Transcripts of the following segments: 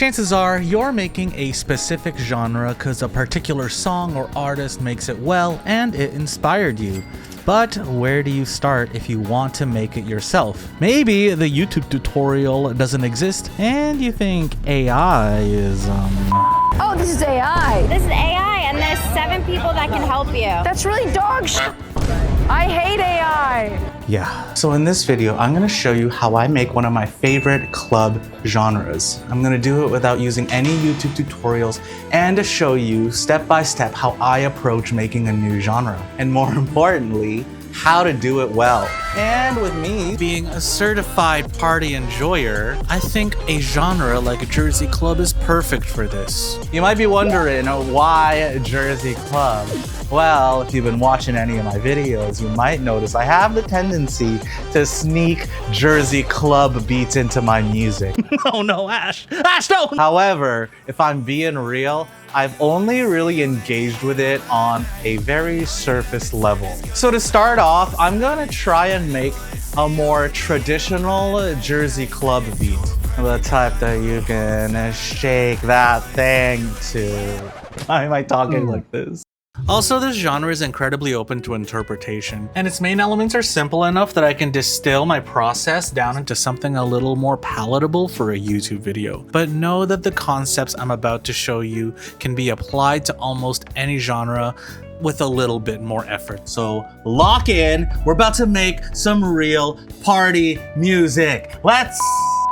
Chances are you're making a specific genre because a particular song or artist makes it well and it inspired you. But where do you start if you want to make it yourself? Maybe the YouTube tutorial doesn't exist and you think AI is Oh, this is AI. This is AI, and there's 7 people that can help you. That's really dog shit. I hate AI. Yeah. So in this video, I'm gonna show you how I make one of my favorite club genres. I'm gonna do it without using any YouTube tutorials and to show you step by step how I approach making a new genre. And more importantly, how to do it well. And with me being a certified party enjoyer, I think a genre like Jersey Club is perfect for this. You might be wondering why Jersey Club? Well, if you've been watching any of my videos, you might notice I have the tendency to sneak Jersey Club beats into my music. Oh no, Ash! Ash, no! However, if I'm being real, I've only really engaged with it on a very surface level. So to start off, I'm gonna try and make a more traditional Jersey Club beat. The type that you can shake that thing to. Why am I talking like this? Also, this genre is incredibly open to interpretation, and its main elements are simple enough that I can distill my process down into something a little more palatable for a YouTube video. But know that the concepts I'm about to show you can be applied to almost any genre with a little bit more effort. So lock in, we're about to make some real party music. Let's!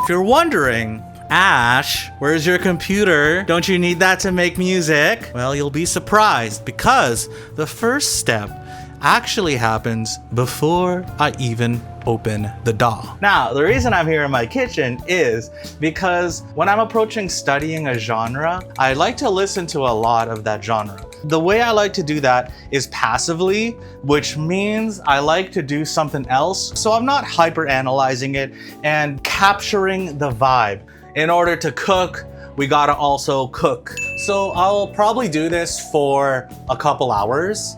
If you're wondering, Ash, where's your computer? Don't you need that to make music? Well, you'll be surprised because the first step actually happens before I even open the DAW. Now, the reason I'm here in my kitchen is because when I'm approaching studying a genre, I like to listen to a lot of that genre. The way I like to do that is passively, which means I like to do something else. So I'm not hyper analyzing it and capturing the vibe. In order to cook, we gotta also cook. So I'll probably do this for a couple hours.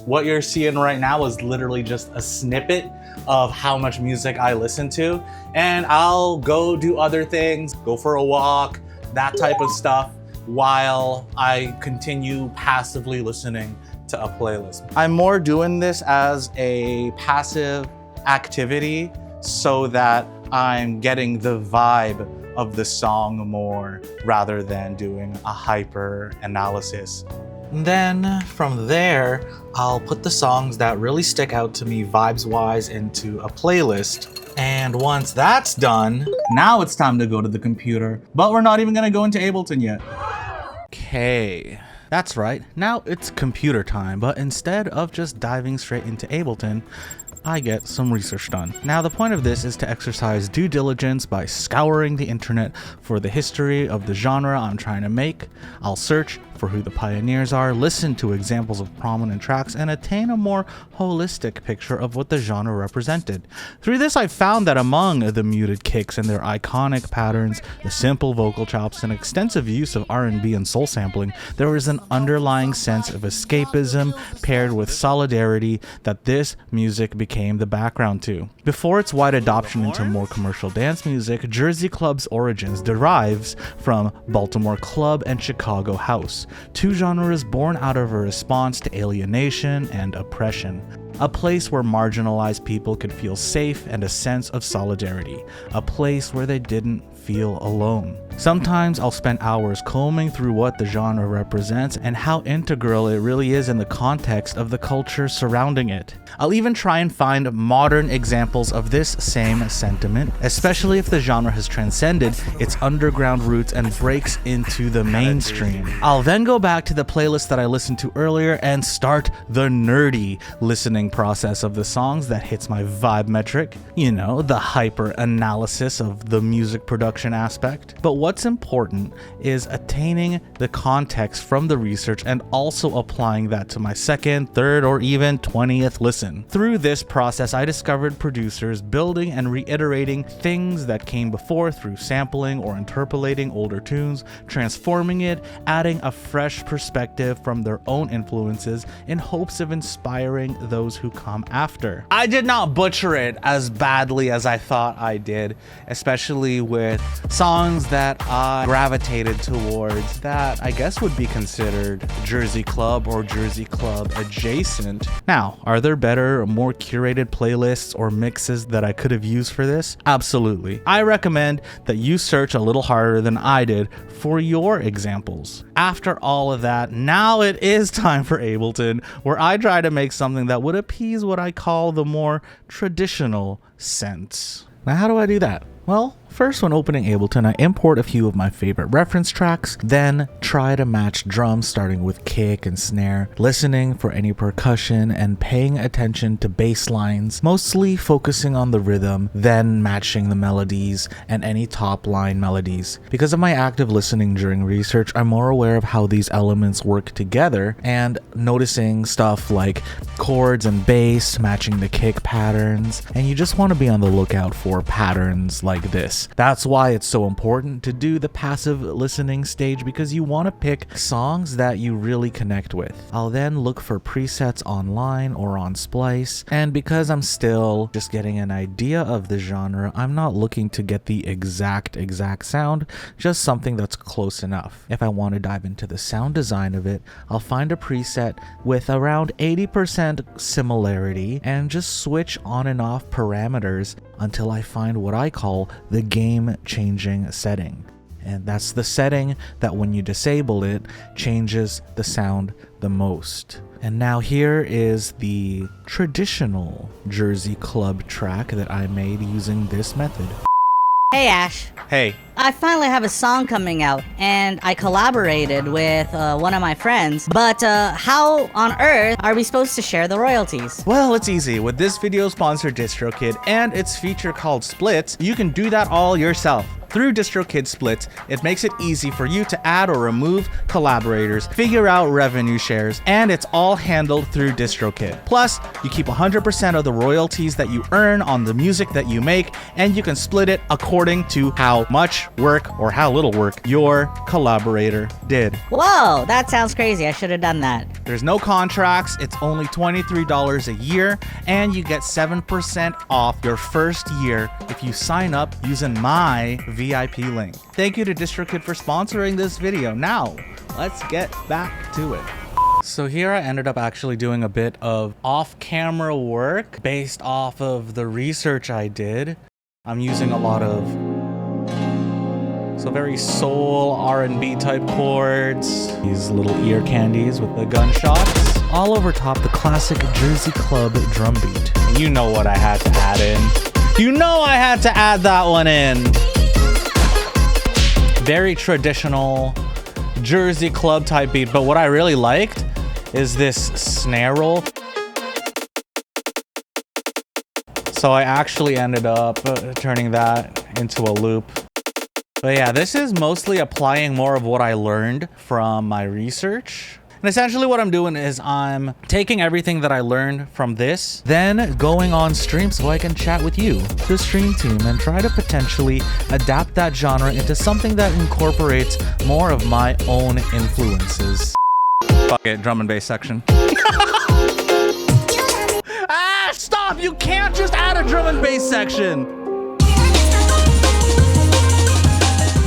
What you're seeing right now is literally just a snippet of how much music I listen to. And I'll go do other things, go for a walk, that type of stuff, while I continue passively listening to a playlist. I'm more doing this as a passive activity so that I'm getting the vibe of the song more rather than doing a hyper analysis. Then from there, I'll put the songs that really stick out to me vibes wise into a playlist. And once that's done, now it's time to go to the computer, but we're not even gonna go into Ableton yet. Okay. That's right, now it's computer time, but instead of just diving straight into Ableton, I get some research done. Now, the point of this is to exercise due diligence by scouring the internet for the history of the genre I'm trying to make. I'll search for who the pioneers are, listen to examples of prominent tracks, and attain a more holistic picture of what the genre represented. Through this, I found that among the muted kicks and their iconic patterns, the simple vocal chops, and extensive use of R&B and soul sampling, there was an underlying sense of escapism paired with solidarity that this music became the background to. Before its wide adoption into more commercial dance music, Jersey Club's origins derives from Baltimore club and Chicago house, two genres born out of a response to alienation and oppression. A place where marginalized people could feel safe and a sense of solidarity. A place where they didn't feel alone. Sometimes I'll spend hours combing through what the genre represents and how integral it really is in the context of the culture surrounding it. I'll even try and find modern examples of this same sentiment, especially if the genre has transcended its underground roots and breaks into the mainstream. I'll then go back to the playlist that I listened to earlier and start the nerdy listening process of the songs that hits my vibe metric, you know, the hyper analysis of the music production aspect. But what's important is attaining the context from the research and also applying that to my second, third, or even 20th listen. Through this process, I discovered producers building and reiterating things that came before through sampling or interpolating older tunes, transforming it, adding a fresh perspective from their own influences in hopes of inspiring those who come after. I did not butcher it as badly as I thought I did, especially with songs that I gravitated towards that I guess would be considered Jersey Club or Jersey Club adjacent. Now, are there better, more curated playlists or mixes that I could have used for this? Absolutely. I recommend that you search a little harder than I did for your examples. After all of that, now it is time for Ableton, where I try to make something that would appease what I call the more traditional sense. Now, how do I do that? Well, first, when opening Ableton, I import a few of my favorite reference tracks, then try to match drums starting with kick and snare, listening for any percussion and paying attention to bass lines, mostly focusing on the rhythm, then matching the melodies and any top line melodies. Because of my active listening during research, I'm more aware of how these elements work together and noticing stuff like chords and bass matching the kick patterns, and you just want to be on the lookout for patterns like this. That's why it's so important to do the passive listening stage, because you want to pick songs that you really connect with. I'll then look for presets online or on Splice, and because I'm still just getting an idea of the genre, I'm not looking to get the exact sound, just something that's close enough. If I want to dive into the sound design of it, I'll find a preset with around 80% similarity and just switch on and off parameters until I find what I call the game-changing setting. And that's the setting that when you disable it, changes the sound the most. And now here is the traditional Jersey Club track that I made using this method. Hey Ash, Hey, I finally have a song coming out, and I collaborated with one of my friends, but how on earth are we supposed to share the royalties? well, it's easy. With this video sponsored DistroKid and its feature called Splits, you can do that all yourself. Through DistroKid Splits, it makes it easy for you to add or remove collaborators, figure out revenue shares, and it's all handled through DistroKid. Plus, you keep 100% of the royalties that you earn on the music that you make, and you can split it according to how much work or how little work your collaborator did. Whoa, that sounds crazy. I should have done that. There's no contracts, it's only $23 a year, and you get 7% off your first year if you sign up using my VIP link. Thank you to DistroKid for sponsoring this video. Now, let's get back to it. So here I ended up actually doing a bit of off-camera work based off of the research I did. I'm using a lot of very soul R&B type chords, these little ear candies with the gunshots, all over top the classic Jersey Club drum beat. You know what I had to add in. You know I had to add that one in. Very traditional Jersey Club type beat, but what I really liked is this snare roll. So I actually ended up turning that into a loop. But yeah, this is mostly applying more of what I learned from my research. And essentially what I'm doing is I'm taking everything that I learned from this, then going on stream so I can chat with you, the stream team, and try to potentially adapt that genre into something that incorporates more of my own influences. Fuck it, drum and bass section. Ah, stop! You can't just add a drum and bass section!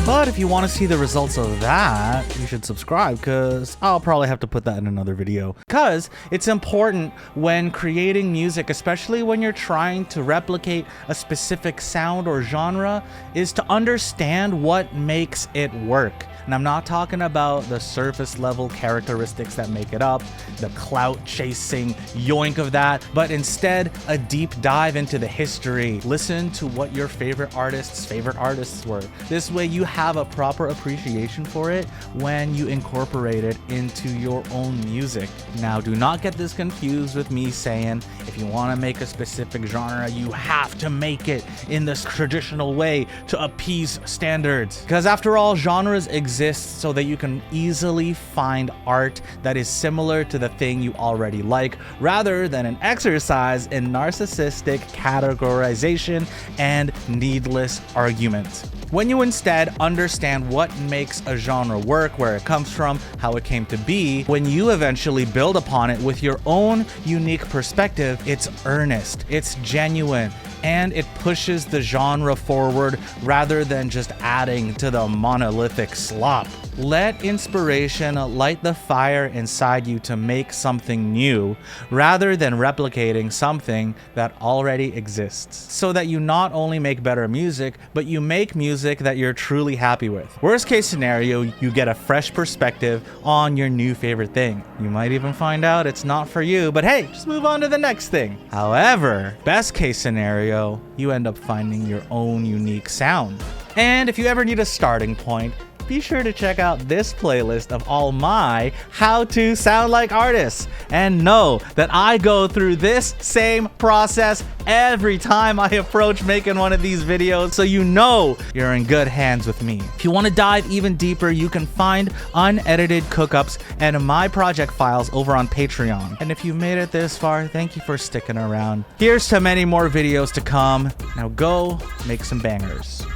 But if you want to see the results of that, you should subscribe, because I'll probably have to put that in another video. Because it's important when creating music, especially when you're trying to replicate a specific sound or genre, is to understand what makes it work. And I'm not talking about the surface level characteristics that make it up, the clout chasing yoink of that, but instead a deep dive into the history. Listen to what your favorite artists were. This way you have a proper appreciation for it when you incorporate it into your own music. Now, do not get this confused with me saying if you want to make a specific genre, you have to make it in this traditional way to appease standards. Because after all, genres exist so that you can easily find art that is similar to the thing you already like, rather than an exercise in narcissistic categorization and needless argument. When you instead understand what makes a genre work, where it comes from, how it came to be, when you eventually build upon it with your own unique perspective, it's earnest, it's genuine, and it pushes the genre forward rather than just adding to the monolithic slop. Let inspiration light the fire inside you to make something new rather than replicating something that already exists, so that you not only make better music, but you make music that you're truly happy with. Worst case scenario, you get a fresh perspective on your new favorite thing. You might even find out it's not for you, but hey, just move on to the next thing. However, best case scenario, you end up finding your own unique sound. And if you ever need a starting point, be sure to check out this playlist of all my how to sound like artists, and know that I go through this same process every time I approach making one of these videos, so you know you're in good hands with me. If you want to dive even deeper, you can find unedited cookups and my project files over on Patreon. And if you made it this far, thank you for sticking around. Here's to many more videos to come. Now go make some bangers.